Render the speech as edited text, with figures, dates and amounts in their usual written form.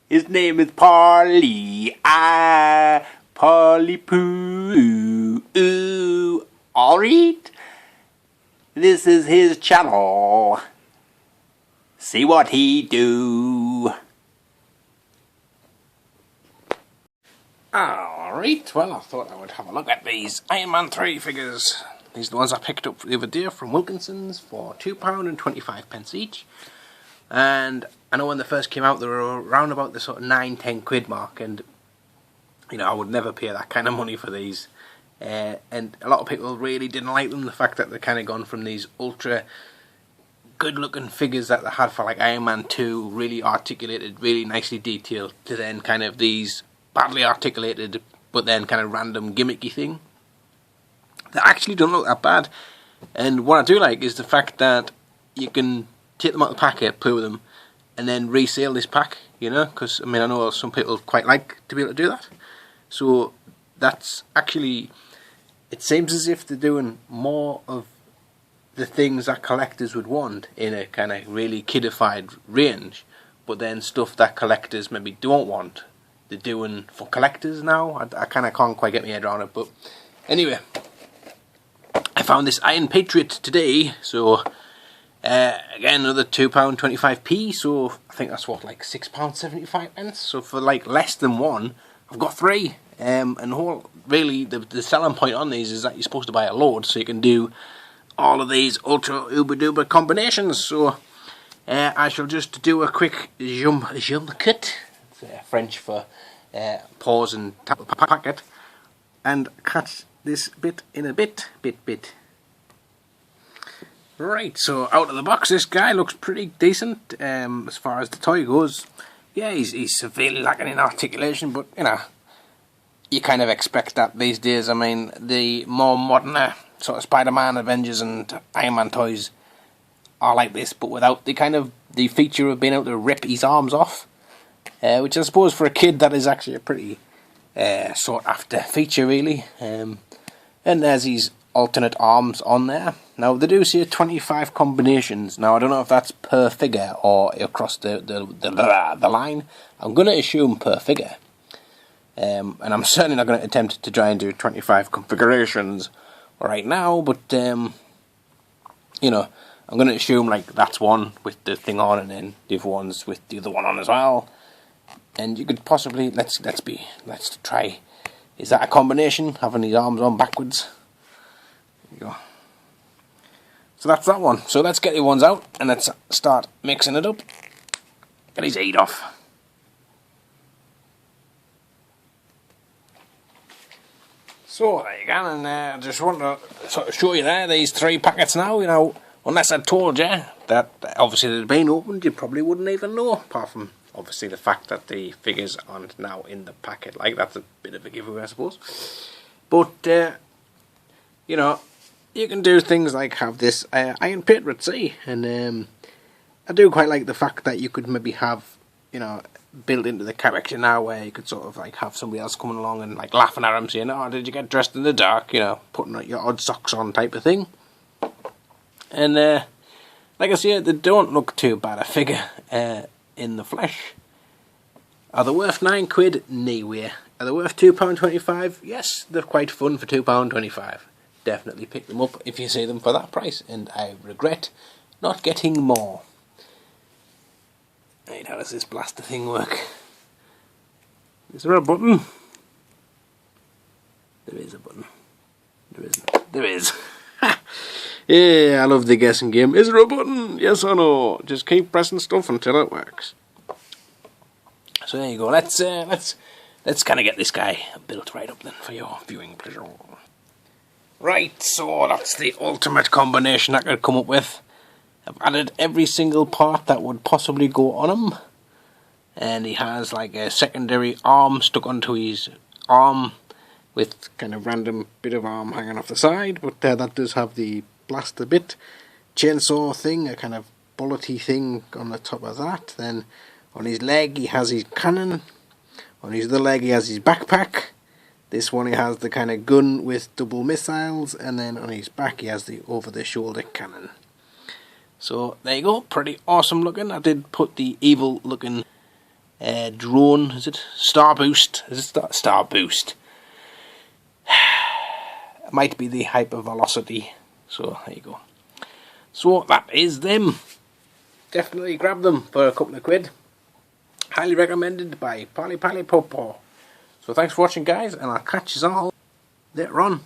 His name is Polly. Polly Poo. Ooh. Alright. This is his channel. See what he do. Alright, well, I thought I would have a look at these Iron Man 3 figures. These are the ones I picked up the other day from Wilkinson's for £2.25 each. And I know when they first came out, they were around about the sort of £9-10 mark, and you know, I would never pay that kind of money for these. And a lot of people really didn't like them. The fact that they're kind of gone from these ultra good-looking figures that they had for like Iron Man 2, really articulated, really nicely detailed, to then kind of these badly articulated, but then kind of random gimmicky thing. They actually don't look that bad. And what I do like is the fact that you can take them out of the packet, play with them, and then resale this pack, you know, because I mean, I know some people quite like to be able to do that. So that's actually, it seems as if they're doing more of the things that collectors would want in a kind of really kidified range, but then stuff that collectors maybe don't want, they're doing for collectors now. I kind of can't quite get my head around it, but anyway, I found this Iron Patriot today, so again, another £2.25p, so I think that's what, like £6.75. So for like less than one, I've got three. And the whole, really, the selling point on these is that you're supposed to buy a load, so you can do all of these ultra uber duper combinations. So I shall just do a quick jump cut. It's French for pause and tap the packet, and cut this bit in a bit. Right, so out of the box, this guy looks pretty decent as far as the toy goes. Yeah, he's severely lacking in articulation, but you know, you kind of expect that these days. I mean, the more modern sort of Spider-Man, Avengers and Iron Man toys are like this, but without the feature of being able to rip his arms off, which I suppose for a kid that is actually a pretty sought after feature, really. And there's his alternate arms on there. Now they do say 25 combinations. Now I don't know if that's per figure or across the line. I'm going to assume per figure. And I'm certainly not going to attempt to try and do 25 configurations right now, but you know, I'm going to assume like that's one with the thing on, and then the other ones with the other one on as well. And you could possibly let's try. Is that a combination? Having these arms on backwards. There you go. So that's that one. So let's get the ones out and let's start mixing it up. Get his heat off. So there you go, and I just want to sort of show you there these three packets now. You know, unless I told you that obviously they'd been opened, you probably wouldn't even know. Apart from obviously the fact that the figures aren't now in the packet. Like, that's a bit of a giveaway, I suppose. But you know, you can do things like have this Iron Patriot, see, and I do quite like the fact that you could maybe have, you know, built into the character now, where you could sort of like have somebody else coming along and like laughing at him, saying, "Oh, did you get dressed in the dark?" You know, putting your odd socks on type of thing. And like I say, they don't look too bad a figure in the flesh. Are they worth £9? No way. Are they worth £2.25? Yes, they're quite fun for £2.25. Definitely pick them up if you see them for that price, and I regret not getting more. Right, how does this blaster thing work? Is there a button? There is a button. There isn't. There is. Yeah, I love the guessing game. Is there a button? Yes or no? Just keep pressing stuff until it works. So there you go. Let's kind of get this guy built right up then for your viewing pleasure. Right, so that's the ultimate combination I could come up with. I've added every single part that would possibly go on him, and he has like a secondary arm stuck onto his arm with kind of random bit of arm hanging off the side, but that does have the blaster bit, chainsaw thing, a kind of bullety thing on the top of that. Then on his leg he has his cannon, on his other leg he has his backpack. This one he has the kind of gun with double missiles, and then on his back he has the over-the-shoulder cannon. So there you go, pretty awesome looking. I did put the evil looking drone. Is it Star Boost? Is it Star Boost? It might be the Hypervelocity. So there you go. So that is them. Definitely grab them for a couple of quid. Highly recommended by Polly Popo. So thanks for watching, guys, and I'll catch you all later on.